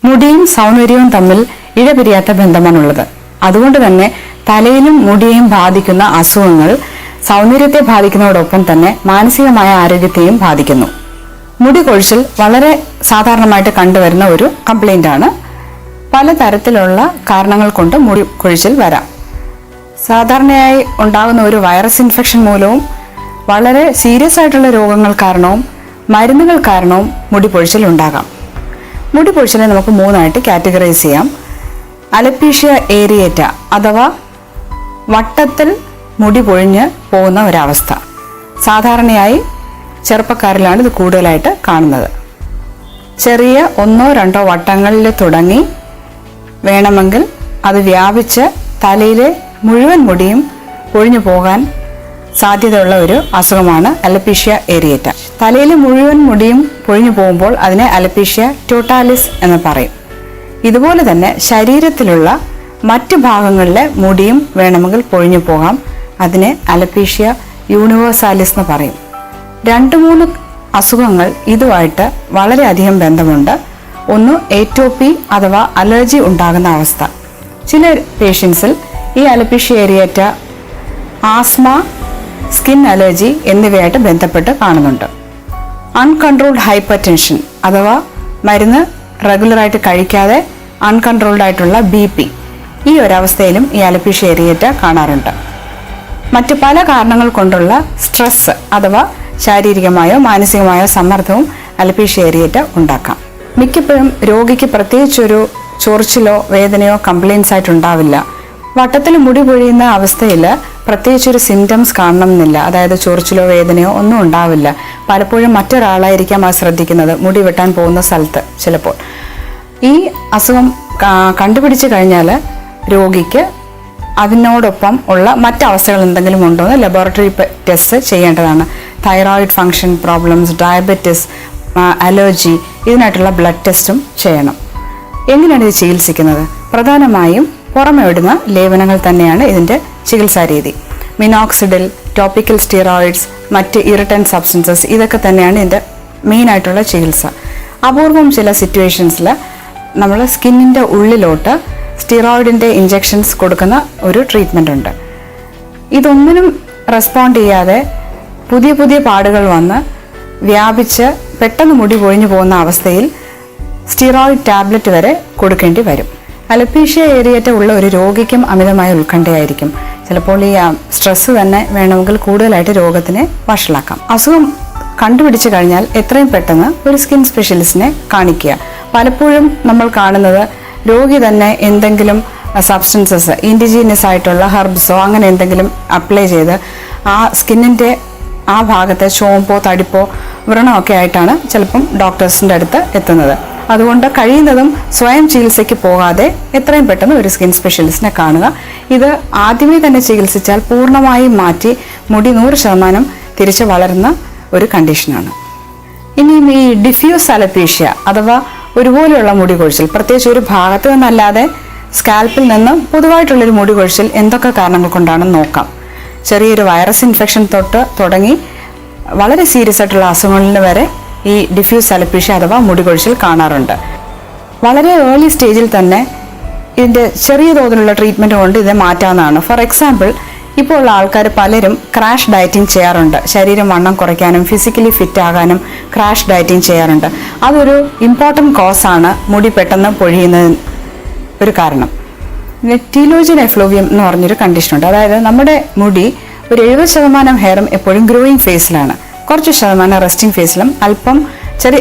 മുടിയും സൗന്ദര്യവും തമ്മിൽ ഇഴപിരിയാത്ത ബന്ധമാണുള്ളത്. അതുകൊണ്ട് തന്നെ തലയിലും മുടിയെയും ബാധിക്കുന്ന അസുഖങ്ങൾ സൗന്ദര്യത്തെ ബാധിക്കുന്നതോടൊപ്പം തന്നെ മാനസികമായ ആരോഗ്യത്തെയും ബാധിക്കുന്നു. മുടി കൊഴിച്ചിൽ വളരെ സാധാരണമായിട്ട് കണ്ടുവരുന്ന ഒരു കംപ്ലൈന്റ് ആണ്. പലതരത്തിലുള്ള കാരണങ്ങൾ കൊണ്ട് മുടി കൊഴിച്ചിൽ വരാം. സാധാരണയായി ഉണ്ടാകുന്ന ഒരു വൈറസ് ഇൻഫെക്ഷൻ മൂലവും വളരെ സീരിയസ് ആയിട്ടുള്ള രോഗങ്ങൾ കാരണവും മരുന്നുകൾ കാരണവും മുടി പൊഴിച്ചിൽ ഉണ്ടാകാം. മുടി പൊഴിച്ചിലെ നമുക്ക് മൂന്നായിട്ട് കാറ്റഗറൈസ് ചെയ്യാം. അലപ്പീഷ്യ ഏരിയേറ്റ അഥവാ വട്ടത്തിൽ മുടി പൊഴിഞ്ഞ് പോകുന്ന ഒരവസ്ഥ. സാധാരണയായി ചെറുപ്പക്കാരിലാണ് ഇത് കൂടുതലായിട്ട് കാണുന്നത്. ചെറിയ 1-2 വട്ടങ്ങളിൽ തുടങ്ങി വേണമെങ്കിൽ അത് വ്യാപിച്ച് തലയിലെ മുഴുവൻ മുടിയും പൊഴിഞ്ഞു പോകാൻ സാധ്യതയുള്ള ഒരു അസുഖമാണ് അലപ്പീഷ്യ ഏരിയേറ്റ. തലയിലെ മുഴുവൻ മുടിയും പൊഴിഞ്ഞു പോകുമ്പോൾ അതിനെ അലപ്പീഷ്യ ടോട്ടാലിസ് എന്ന് പറയും. ഇതുപോലെ തന്നെ ശരീരത്തിലുള്ള മറ്റു ഭാഗങ്ങളിലെ മുടിയും വേണമെങ്കിൽ പൊഴിഞ്ഞു പോകാം. അതിനെ അലപ്പീഷ്യ യൂണിവേഴ്സാലിസ് എന്ന് പറയും. 2-3 അസുഖങ്ങൾ ഇതുമായിട്ട് വളരെയധികം ബന്ധമുണ്ട്. ഒന്ന് ഏറ്റോപ്പി അഥവാ അലർജി ഉണ്ടാകുന്ന അവസ്ഥ. ചില പേഷ്യൻസിൽ ഈ അലപ്പീഷ്യ ഏരിയേറ്റ ആസ്മ, സ്കിൻ അലർജി എന്നിവയായിട്ട് ബന്ധപ്പെട്ട് കാണുന്നുണ്ട്. അൺകൺട്രോൾഡ് ഹൈപ്പർ ടെൻഷൻ അഥവാ മരുന്ന് റെഗുലറായിട്ട് കഴിക്കാതെ അൺകൺട്രോൾഡ് ആയിട്ടുള്ള BP, ഈ ഒരവസ്ഥയിലും ഈ അലപ്പീഷ്യ ഏരിയേറ്റ കാണാറുണ്ട്. മറ്റു പല കാരണങ്ങൾ കൊണ്ടുള്ള സ്ട്രെസ് അഥവാ ശാരീരികമായോ മാനസികമായോ സമ്മർദ്ദവും അലപ്പീഷ്യ ഏരിയേറ്റ ഉണ്ടാക്കാം. മിക്കപ്പോഴും രോഗിക്ക് പ്രത്യേകിച്ചൊരു ചൊറിച്ചിലോ വേദനയോ കംപ്ലയിൻസ് ആയിട്ടുണ്ടാവില്ല. വട്ടത്തിൽ മുടി പൊഴിയുന്ന അവസ്ഥയിൽ പ്രത്യേകിച്ചൊരു സിംറ്റംസ് കാണണമെന്നില്ല. അതായത് ചൊറിച്ചിലോ വേദനയോ ഒന്നും ഉണ്ടാവില്ല. പലപ്പോഴും മറ്റൊരാളായിരിക്കാം അത് ശ്രദ്ധിക്കുന്നത് മുടി വെട്ടാൻ പോകുന്ന സ്ഥലത്ത്. ചിലപ്പോൾ ഈ അസുഖം കണ്ടുപിടിച്ചു കഴിഞ്ഞാൽ രോഗിക്ക് അതിനോടൊപ്പം ഉള്ള മറ്റവസ്ഥകൾ എന്തെങ്കിലും ഉണ്ടോ എന്ന് ലബോറട്ടറി ടെസ്റ്റ് ചെയ്യേണ്ടതാണ്. Thyroid function problems, diabetes, allergy, ഇതിനായിട്ടുള്ള ബ്ലഡ് ടെസ്റ്റും ചെയ്യണം. എങ്ങനെയാണ് ഇത് ചികിത്സിക്കുന്നത്? പ്രധാനമായും പുറമെ ഇടുന്ന ലേപനങ്ങൾ തന്നെയാണ് ഇതിൻ്റെ ചികിത്സാ രീതി. മിനോക്സിഡിൽ, ടോപ്പിക്കൽ സ്റ്റിറോയിഡ്സ്, മറ്റ് ഇറിറ്റൻറ്റ് സബ്സ്റ്റൻസസ്, ഇതൊക്കെ തന്നെയാണ് ഇതിൻ്റെ മെയിനായിട്ടുള്ള ചികിത്സ. അപൂർവം ചില സിറ്റുവേഷൻസിൽ നമ്മൾ സ്കിന്നിൻ്റെ ഉള്ളിലോട്ട് സ്റ്റിറോയിഡിൻ്റെ ഇഞ്ചെക്ഷൻസ് കൊടുക്കുന്ന ഒരു ട്രീറ്റ്മെൻ്റ് ഉണ്ട്. ഇതൊന്നിനും റെസ്പോണ്ട് ചെയ്യാതെ പുതിയ പുതിയ പാടുകൾ വന്ന് വ്യാപിച്ച് പെട്ടെന്ന് മുടി പൊഴിഞ്ഞു പോകുന്ന അവസ്ഥയിൽ സ്റ്റിറോയിഡ് ടാബ്ലറ്റ് വരെ കൊടുക്കേണ്ടി വരും. അലപ്പീഷ്യ ഏരിയേറ്റ ഉള്ള ഒരു രോഗിക്കും അമിതമായ ഉത്കണ്ഠയായിരിക്കും. ചിലപ്പോൾ ഈ സ്ട്രെസ് തന്നെ വേണമെങ്കിൽ കൂടുതലായിട്ട് രോഗത്തിനെ വഷളാക്കാം. അസുഖം കണ്ടുപിടിച്ചു കഴിഞ്ഞാൽ എത്രയും പെട്ടെന്ന് ഒരു സ്കിൻ സ്പെഷ്യലിസ്റ്റിനെ കാണിക്കുക. പലപ്പോഴും നമ്മൾ കാണുന്നത് രോഗി തന്നെ എന്തെങ്കിലും സബ്സ്റ്റൻസസ്, ഇൻഡിജീനിയസ് ആയിട്ടുള്ള ഹെർബ്സോ അങ്ങനെ എന്തെങ്കിലും അപ്ലൈ ചെയ്ത് ആ സ്കിന്നിൻ്റെ ആ ഭാഗത്തെ ചോമ്പോ തടിപ്പോ വ്രണമൊക്കെ ആയിട്ടാണ് ചിലപ്പം ഡോക്ടേഴ്സിൻ്റെ അടുത്ത് എത്തുന്നത്. അതുകൊണ്ട് കഴിയുന്നതും സ്വയം ചികിത്സയ്ക്ക് പോകാതെ എത്രയും പെട്ടെന്ന് ഒരു സ്കിൻ സ്പെഷ്യലിസ്റ്റിനെ കാണുക. ഇത് ആദ്യമേ തന്നെ ചികിത്സിച്ചാൽ പൂർണ്ണമായും മാറ്റി മുടി 100% തിരിച്ച് വളരുന്ന ഒരു കണ്ടീഷനാണ്. ഇനിയും ഈ ഡിഫ്യൂസ് അലപ്പീഷ്യ അഥവാ ഒരുപോലെയുള്ള മുടി കൊഴിച്ചിൽ, പ്രത്യേകിച്ച് ഒരു ഭാഗത്ത് നിന്നല്ലാതെ സ്കാൽപ്പിൽ നിന്ന് പൊതുവായിട്ടുള്ളൊരു മുടി കൊഴിച്ചിൽ എന്തൊക്കെ കാരണങ്ങൾ കൊണ്ടാണെന്ന് നോക്കാം. ചെറിയൊരു വൈറസ് ഇൻഫെക്ഷൻ തൊട്ട് തുടങ്ങി വളരെ സീരിയസ് ആയിട്ടുള്ള അസുഖങ്ങളിൽ വരെ ഈ ഡിഫ്യൂസ് അലപ്പീഷ്യ അഥവാ മുടി കൊഴിച്ചിൽ കാണാറുണ്ട്. വളരെ ഏർലി സ്റ്റേജിൽ തന്നെ ഇതിൻ്റെ ചെറിയ തോതിലുള്ള ട്രീറ്റ്മെൻറ്റ് കൊണ്ട് ഇത് മാറ്റാവുന്നതാണ്. ഫോർ എക്സാമ്പിൾ, ഇപ്പോൾ ഉള്ള ആൾക്കാർ പലരും ക്രാഷ് ഡയറ്റിംഗ് ചെയ്യാറുണ്ട്. ശരീരം വണ്ണം കുറയ്ക്കാനും ഫിസിക്കലി ഫിറ്റ് ആകാനും ക്രാഷ് ഡയറ്റിംഗ് ചെയ്യാറുണ്ട്. അതൊരു ഇമ്പോർട്ടൻറ്റ് കോസാണ് മുടി പെട്ടെന്ന് പൊഴിയുന്നതിന് ഒരു കാരണം. പിന്നെ ടീലോജിൻ എഫ്ലൂവിയം എന്ന് പറഞ്ഞൊരു കണ്ടീഷനുണ്ട്. അതായത് നമ്മുടെ മുടി ഒരു 70% ഹെയറും എപ്പോഴും ഗ്രോയിങ് ഫേസിലാണ്, കുറച്ച് ശതമാനം റെസ്റ്റിംഗ് ഫേസിലും, അല്പം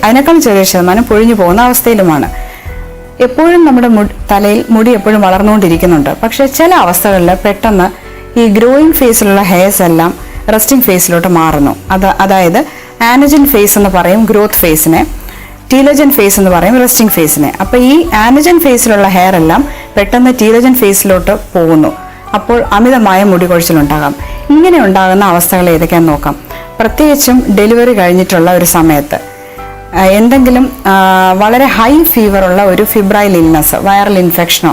അതിനേക്കാൾ ചെറിയ ശതമാനം പൊഴിഞ്ഞു പോകുന്ന അവസ്ഥയിലുമാണ്. എപ്പോഴും നമ്മുടെ തലയിൽ മുടി എപ്പോഴും വളർന്നുകൊണ്ടിരിക്കുന്നുണ്ട്. പക്ഷേ ചില അവസ്ഥകളിൽ പെട്ടെന്ന് ഈ ഗ്രോയിങ് ഫേസിലുള്ള ഹെയർസ് എല്ലാം റെസ്റ്റിംഗ് ഫേസിലോട്ട് മാറുന്നു. അതായത് ആനജൻ ഫേസ് എന്ന് പറയും ഗ്രോത്ത് ഫേസിനെ, ടീലജൻ ഫേസ് എന്ന് പറയും റെസ്റ്റിംഗ് ഫേസിനെ. അപ്പോൾ ഈ ആനജൻ ഫേസിലുള്ള ഹെയർ എല്ലാം പെട്ടെന്ന് ടീലജൻ ഫേസിലോട്ട് പോകുന്നു. അപ്പോൾ അമിതമായ മുടി കൊഴിച്ചിലുണ്ടാകാം. ഇങ്ങനെ ഉണ്ടാകുന്ന അവസ്ഥകൾ ഏതൊക്കെയാണെന്ന് നോക്കാം. പ്രത്യേകിച്ചും ഡെലിവറി കഴിഞ്ഞിട്ടുള്ള ഒരു സമയത്ത് എന്തെങ്കിലും വളരെ ഹൈ ഫീവറുള്ള ഒരു ഫിബ്രൈൽ ഇൽനസ്, വൈറൽ ഇൻഫെക്ഷനോ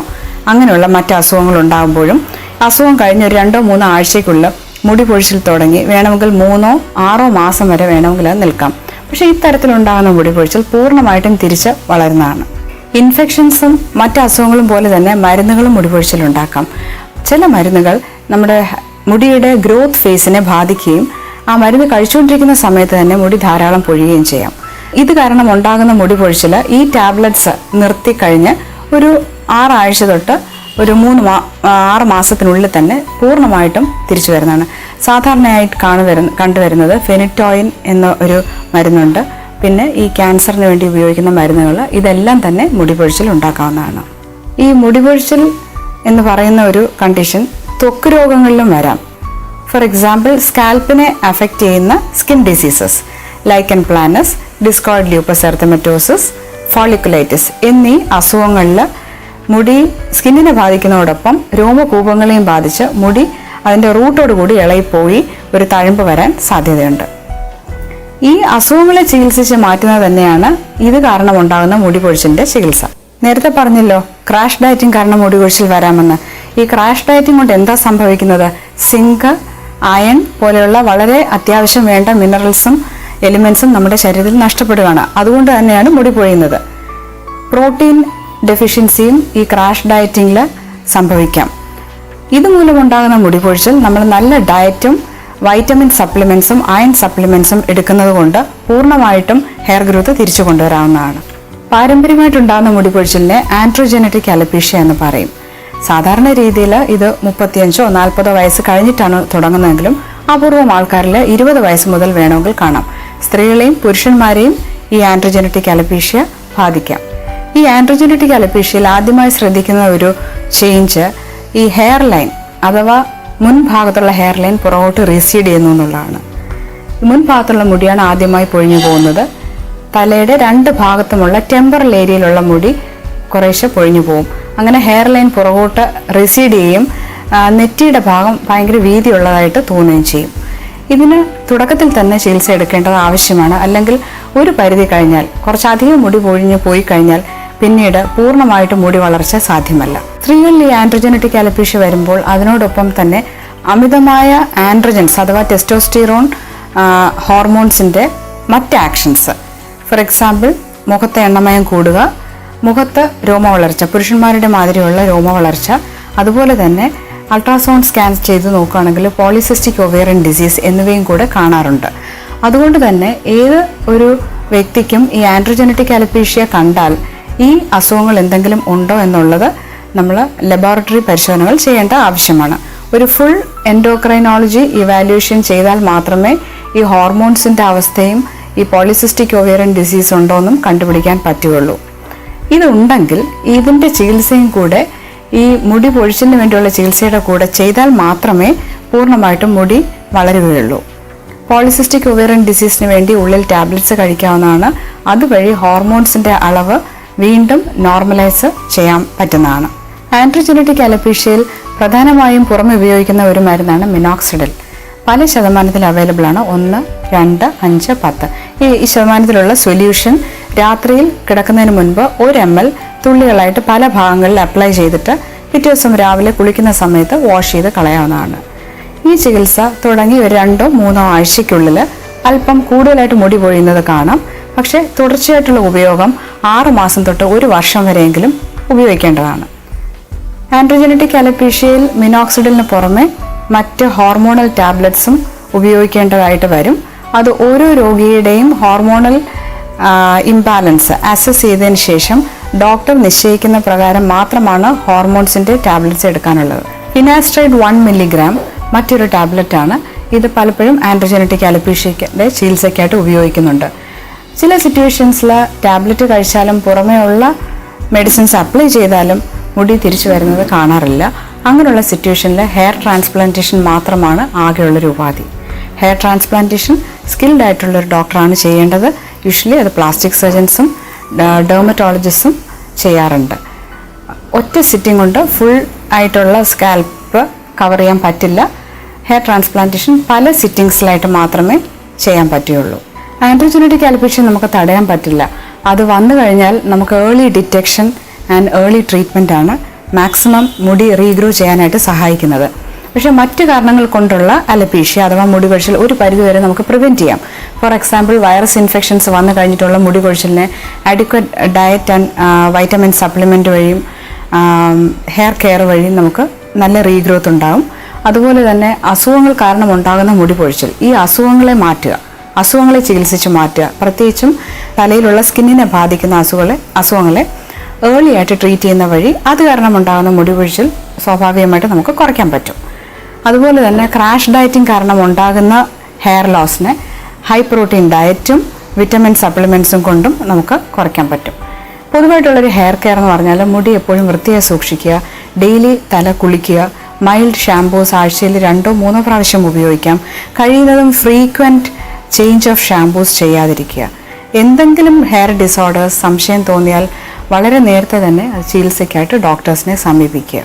അങ്ങനെയുള്ള മറ്റ് അസുഖങ്ങൾ ഉണ്ടാകുമ്പോഴും അസുഖം കഴിഞ്ഞ് ഒരു 2-3 ആഴ്ചയ്ക്കുള്ളിൽ മുടി പൊഴിച്ചിൽ തുടങ്ങി വേണമെങ്കിൽ 3-6 മാസം വരെ വേണമെങ്കിൽ അത് നിൽക്കാം. പക്ഷേ ഇത്തരത്തിലുണ്ടാകുന്ന മുടി പൊഴിച്ചിൽ പൂർണ്ണമായിട്ടും തിരിച്ച് വളരുന്നതാണ്. ഇൻഫെക്ഷൻസും മറ്റ് അസുഖങ്ങളും പോലെ തന്നെ മരുന്നുകളും മുടിപൊഴിച്ചിലുണ്ടാക്കാം. ചില മരുന്നുകൾ നമ്മുടെ മുടിയുടെ ഗ്രോത്ത് ഫേസിനെ ബാധിക്കുകയും ആ മരുന്ന് കഴിച്ചുകൊണ്ടിരിക്കുന്ന സമയത്ത് തന്നെ മുടി ധാരാളം പൊഴിയുകയും ചെയ്യാം. ഇത് കാരണം ഉണ്ടാകുന്ന മുടി പൊഴിച്ചിൽ ഈ ടാബ്ലറ്റ്സ് നിർത്തിക്കഴിഞ്ഞ് ഒരു 6 ആഴ്ച തൊട്ട് ഒരു 6 മാസത്തിനുള്ളിൽ തന്നെ പൂർണ്ണമായിട്ടും തിരിച്ചു വരുന്നതാണ്. സാധാരണയായിട്ട് കണ്ടുവരുന്നത് ഫെനിറ്റോയിൻ എന്ന ഒരു മരുന്നുണ്ട്. പിന്നെ ഈ ക്യാൻസറിന് വേണ്ടി ഉപയോഗിക്കുന്ന മരുന്നുകൾ, ഇതെല്ലാം തന്നെ മുടിപൊഴിച്ചിൽ ഉണ്ടാക്കാവുന്നതാണ്. ഈ മുടിപൊഴിച്ചിൽ എന്ന് പറയുന്ന ഒരു കണ്ടീഷൻ ത്വക്ക് രോഗങ്ങളിലും വരാം. ഫോർ എക്സാമ്പിൾ, സ്കാൽപ്പിനെ അഫക്റ്റ് ചെയ്യുന്ന skin diseases lichen planus, discoid lupus erythematosus, folliculitis എന്നീ അസുഖങ്ങളിൽ മുടി സ്കിന്നിനെ ബാധിക്കുന്നതോടൊപ്പം രോമകൂപങ്ങളെയും ബാധിച്ച് മുടി അതിൻ്റെ റൂട്ടോട് കൂടി ഇളകിപ്പോയി ഒരു തഴമ്പ് വരാൻ സാധ്യതയുണ്ട്. ഈ അസുഖങ്ങളെ ചികിത്സിച്ച് മാറ്റുന്നത് തന്നെയാണ് ഇത് കാരണം ഉണ്ടാകുന്ന മുടി പൊഴിച്ചിലിന്റെ ചികിത്സ. നേരത്തെ പറഞ്ഞല്ലോ ക്രാഷ് ഡയറ്റിംഗ് കാരണം മുടി പൊഴിച്ചിൽ വരാമെന്ന്. ഈ ക്രാഷ് ഡയറ്റിംഗ് കൊണ്ട് എന്താ സംഭവിക്കുന്നത്? സിങ്ക്, അയൺ പോലെയുള്ള വളരെ അത്യാവശ്യം വേണ്ട മിനറൽസും എലിമെന്റ്സും നമ്മുടെ ശരീരത്തിൽ നഷ്ടപ്പെടുകയാണ്. അതുകൊണ്ട് തന്നെയാണ് മുടി പൊഴിയുന്നത്. പ്രോട്ടീൻ ഡെഫിഷ്യൻസിയും ഈ ക്രാഷ് ഡയറ്റിംഗിൽ സംഭവിക്കാം. ഇതുമൂലമുണ്ടാകുന്ന മുടി പൊഴിച്ചിൽ നമ്മൾ നല്ല ഡയറ്റും വൈറ്റമിൻ സപ്ലിമെന്റ്സും അയൺ സപ്ലിമെന്റ്സും എടുക്കുന്നത് കൊണ്ട് പൂർണ്ണമായിട്ടും ഹെയർ ഗ്രോത്ത് തിരിച്ചു കൊണ്ടുവരാവുന്നതാണ്. പാരമ്പര്യമായിട്ടുണ്ടാകുന്ന മുടി പൊഴിച്ചിലിനെ ആൻഡ്രോജെനറ്റിക് അലോപീഷ്യ എന്ന് പറയും. സാധാരണ രീതിയിൽ ഇത് 35-40 വയസ്സ് കഴിഞ്ഞിട്ടാണ് തുടങ്ങുന്നതെങ്കിലും അപൂർവം ആൾക്കാരിൽ 20 വയസ്സ് മുതൽ വേണമെങ്കിൽ കാണാം. സ്ത്രീകളെയും പുരുഷന്മാരെയും ഈ ആൻഡ്രോജെനറ്റിക് അലോപീഷ്യ ബാധിക്കാം. ഈ ആൻഡ്രോജെനറ്റിക് അലോപീഷ്യയിൽ ആദ്യമായി ശ്രദ്ധിക്കുന്ന ഒരു ചേഞ്ച് ഈ ഹെയർ ലൈൻ അഥവാ മുൻഭാഗത്തുള്ള ഹെയർ ലൈൻ പുറകോട്ട് റീസീഡ് ചെയ്യുന്നു എന്നുള്ളതാണ്. മുൻഭാഗത്തുള്ള മുടിയാണ് ആദ്യമായി പൊഴിഞ്ഞു പോകുന്നത്. തലയുടെ 2 ഭാഗത്തുമുള്ള ടെമ്പറൽ ഏരിയയിലുള്ള മുടി കുറേശ്ശെ പൊഴിഞ്ഞു പോകും. അങ്ങനെ ഹെയർ ലൈൻ പുറകോട്ട് റീസീഡ് ചെയ്യുകയും നെറ്റിയുടെ ഭാഗം ഭയങ്കര വീതിയുള്ളതായിട്ട് തോന്നുകയും ചെയ്യും. ഇതിന് തുടക്കത്തിൽ തന്നെ ചികിത്സ എടുക്കേണ്ടത് ആവശ്യമാണ്. അല്ലെങ്കിൽ ഒരു പരിധി കഴിഞ്ഞാൽ, കുറച്ചധികം മുടി പൊഴിഞ്ഞു പോയി കഴിഞ്ഞാൽ പിന്നീട് പൂർണ്ണമായിട്ട് മുടി വളർച്ച സാധ്യമല്ല. സ്ത്രീകളിൽ ഈ ആൻഡ്രോജെനറ്റിക് അലോപീഷ്യ വരുമ്പോൾ അതിനോടൊപ്പം തന്നെ അമിതമായ ആൻഡ്രോജൻസ് അഥവാ ടെസ്റ്റോസ്റ്റിറോൺ ഹോർമോൺസിൻ്റെ മറ്റ് ആക്ഷൻസ്, ഫോർ എക്സാമ്പിൾ മുഖത്തെ എണ്ണമയം കൂടുക, മുഖത്ത് രോമവളർച്ച, പുരുഷന്മാരുടെ മാതിരിയുള്ള രോമവളർച്ച, അതുപോലെ തന്നെ അൾട്രാസൗണ്ട് സ്കാൻ ചെയ്ത് നോക്കുകയാണെങ്കിൽ പോളിസിസ്റ്റിക് ഒവേറിയൻ ഡിസീസ് എന്നിവയും കൂടെ കാണാറുണ്ട്. അതുകൊണ്ട് തന്നെ ഏത് ഒരു വ്യക്തിക്കും ഈ ആൻഡ്രോജെനറ്റിക് അലോപീഷ്യ കണ്ടാൽ ഈ അസുഖങ്ങൾ എന്തെങ്കിലും ഉണ്ടോ എന്നുള്ളത് നമ്മൾ ലബോറട്ടറി പരിശോധനകൾ ചെയ്യേണ്ട ആവശ്യമാണ്. ഒരു ഫുൾ എൻഡോക്രൈനോളജി ഇവാലുവേഷൻ ചെയ്താൽ മാത്രമേ ഈ ഹോർമോൺസിൻ്റെ അവസ്ഥയും ഈ പോളിസിസ്റ്റിക് ഒവേറിയൻ ഡിസീസ് ഉണ്ടോ എന്നും കണ്ടുപിടിക്കാൻ പറ്റുകയുള്ളൂ. ഇതുണ്ടെങ്കിൽ ഇതിൻ്റെ ചികിത്സയും കൂടെ ഈ മുടി പൊഴിച്ചിലിന് വേണ്ടിയുള്ള ചികിത്സയുടെ കൂടെ ചെയ്താൽ മാത്രമേ പൂർണ്ണമായിട്ടും മുടി വളരുകയുള്ളൂ. പോളിസിസ്റ്റിക് ഒവേറിയൻ ഡിസീസിന് വേണ്ടി ഉള്ളിൽ ടാബ്ലറ്റ്സ് കഴിക്കാവുന്നതാണ്. അതുവഴി ഹോർമോൺസിൻ്റെ അളവ് വീണ്ടും നോർമലൈസ് ചെയ്യാൻ പറ്റുന്നതാണ്. ആൻഡ്രോജെനറ്റിക് അലോപീഷ്യയിൽ പ്രധാനമായും പുറമെ ഉപയോഗിക്കുന്ന ഒരു മരുന്നാണ് മിനോക്സിഡിൽ. പല ശതമാനത്തിൽ അവൈലബിൾ ആണ്. 1, 2, 5, 10. ഈ ശതമാനത്തിലുള്ള സൊല്യൂഷൻ രാത്രിയിൽ കിടക്കുന്നതിന് മുൻപ് 1 ml തുള്ളികളായിട്ട് പല ഭാഗങ്ങളിൽ അപ്ലൈ ചെയ്തിട്ട് പിറ്റേ ദിവസം രാവിലെ കുളിക്കുന്ന സമയത്ത് വാഷ് ചെയ്ത് കളയാവുന്നതാണ്. ഈ ചികിത്സ തുടങ്ങി ഒരു 2-3 ആഴ്ചയ്ക്കുള്ളിൽ അല്പം കൂടുതലായിട്ട് മുടി പൊഴിയുന്നത് കാണാം. പക്ഷേ തുടർച്ചയായിട്ടുള്ള ഉപയോഗം 6 മാസം തൊട്ട് 1 വർഷം വരെയെങ്കിലും ഉപയോഗിക്കേണ്ടതാണ്. ആൻഡ്രോജെനറ്റിക് അലോപീഷ്യയിൽ മിനോക്സിഡിലിന് പുറമെ മറ്റ് ഹോർമോണൽ ടാബ്ലറ്റ്സും ഉപയോഗിക്കേണ്ടതായിട്ട് വരും. അത് ഓരോ രോഗിയുടെയും ഹോർമോണൽ ഇംബാലൻസ് അസസ് ചെയ്തതിന് ശേഷം ഡോക്ടർ നിശ്ചയിക്കുന്ന പ്രകാരം മാത്രമാണ് ഹോർമോൺസിൻ്റെ ടാബ്ലറ്റ്സ് എടുക്കാനുള്ളത്. ഫിനാസ്ട്രൈഡ് 1 mg മറ്റൊരു ടാബ്ലറ്റാണ്. ഇത് പലപ്പോഴും ആൻഡ്രോജെനറ്റിക് അലോപീഷ്യയുടെ ചികിത്സയ്ക്കായിട്ട് ഉപയോഗിക്കുന്നുണ്ട്. ചില സിറ്റുവേഷൻസിൽ ടാബ്ലറ്റ് കഴിച്ചാലും പുറമേ ഉള്ള മെഡിസിൻസ് അപ്ലൈ ചെയ്താലും മുടി തിരിച്ചു വരുന്നത് കാണാറില്ല. അങ്ങനെയുള്ള സിറ്റുവേഷനിൽ ഹെയർ ട്രാൻസ്പ്ലാന്റേഷൻ മാത്രമാണ് ആകെയുള്ളൊരു ഉപാധി. ഹെയർ ട്രാൻസ്പ്ലാന്റേഷൻ സ്കിൽഡ് ആയിട്ടുള്ളൊരു ഡോക്ടറാണ് ചെയ്യേണ്ടത്. യൂഷ്വലി അത് പ്ലാസ്റ്റിക് സർജൻസും ഡെർമറ്റോളജിസ്റ്റും ചെയ്യാറുണ്ട്. ഒറ്റ സിറ്റിംഗ് കൊണ്ട് ഫുൾ ആയിട്ടുള്ള സ്കാൽപ്പ് കവർ ചെയ്യാൻ പറ്റില്ല. ഹെയർ ട്രാൻസ്പ്ലാന്റേഷൻ പല സിറ്റിങ്സിലായിട്ട് മാത്രമേ ചെയ്യാൻ പറ്റുകയുള്ളൂ. ആൻഡ്രോജെനറ്റിക് അലോപീഷ്യ നമുക്ക് തടയാൻ പറ്റില്ല. അത് വന്നു കഴിഞ്ഞാൽ നമുക്ക് early detection and early treatment ആണ് മാക്സിമം മുടി റീഗ്രോ ചെയ്യാനായിട്ട് സഹായിക്കുന്നത്. പക്ഷേ മറ്റു കാരണങ്ങൾ കൊണ്ടുള്ള അലപീഷ്യ അഥവാ മുടി കൊഴിച്ചിൽ ഒരു പരിധിവരെ നമുക്ക് പ്രിവെൻറ്റ് ചെയ്യാം. ഫോർ എക്സാമ്പിൾ, വൈറസ് ഇൻഫെക്ഷൻസ് വന്നു കഴിഞ്ഞിട്ടുള്ള മുടി കൊഴിച്ചിലിനെ adequate diet and vitamin supplement വഴിയും ഹെയർ കെയർ വഴിയും നമുക്ക് നല്ല റീഗ്രോത്ത് ഉണ്ടാകും. അതുപോലെ തന്നെ അസുഖങ്ങൾ കാരണം ഉണ്ടാകുന്ന മുടി കൊഴിച്ചിൽ, ഈ അസുഖങ്ങളെ മാറ്റുക, അസുഖങ്ങളെ ചികിത്സിച്ച് മാറ്റുക, പ്രത്യേകിച്ചും തലയിലുള്ള സ്കിന്നിനെ ബാധിക്കുന്ന അസുഖങ്ങളെ ഏർലി ആയിട്ട് ട്രീറ്റ് ചെയ്യുന്ന വഴി അത് കാരണം ഉണ്ടാകുന്ന മുടി കൊഴിച്ചിൽ സ്വാഭാവികമായിട്ട് നമുക്ക് കുറയ്ക്കാൻ പറ്റും. അതുപോലെ തന്നെ ക്രാഷ് ഡയറ്റിംഗ് കാരണം ഉണ്ടാകുന്ന ഹെയർ ലോസിനെ ഹൈ പ്രോട്ടീൻ ഡയറ്റും വിറ്റമിൻ സപ്ലിമെൻറ്റ്സും കൊണ്ടും നമുക്ക് കുറയ്ക്കാൻ പറ്റും. പൊതുവായിട്ടുള്ളൊരു ഹെയർ കെയർ എന്ന് പറഞ്ഞാൽ മുടി എപ്പോഴും വൃത്തിയായി സൂക്ഷിക്കുക, ഡെയിലി തല കുളിക്കുക, മൈൽഡ് ഷാംപൂസ് ആഴ്ചയിൽ 2-3 പ്രാവശ്യം ഉപയോഗിക്കാം, കഴിയുന്നതും ഫ്രീക്വൻറ്റ് ചേഞ്ച് ഓഫ് ഷാംപൂസ് ചെയ്യാതിരിക്കുക. എന്തെങ്കിലും ഹെയർ ഡിസോർഡേഴ്സ് സംശയം തോന്നിയാൽ വളരെ നേരത്തെ തന്നെ ചികിത്സയ്ക്കായിട്ട് ഡോക്ടേഴ്സിനെ സമീപിക്കുക.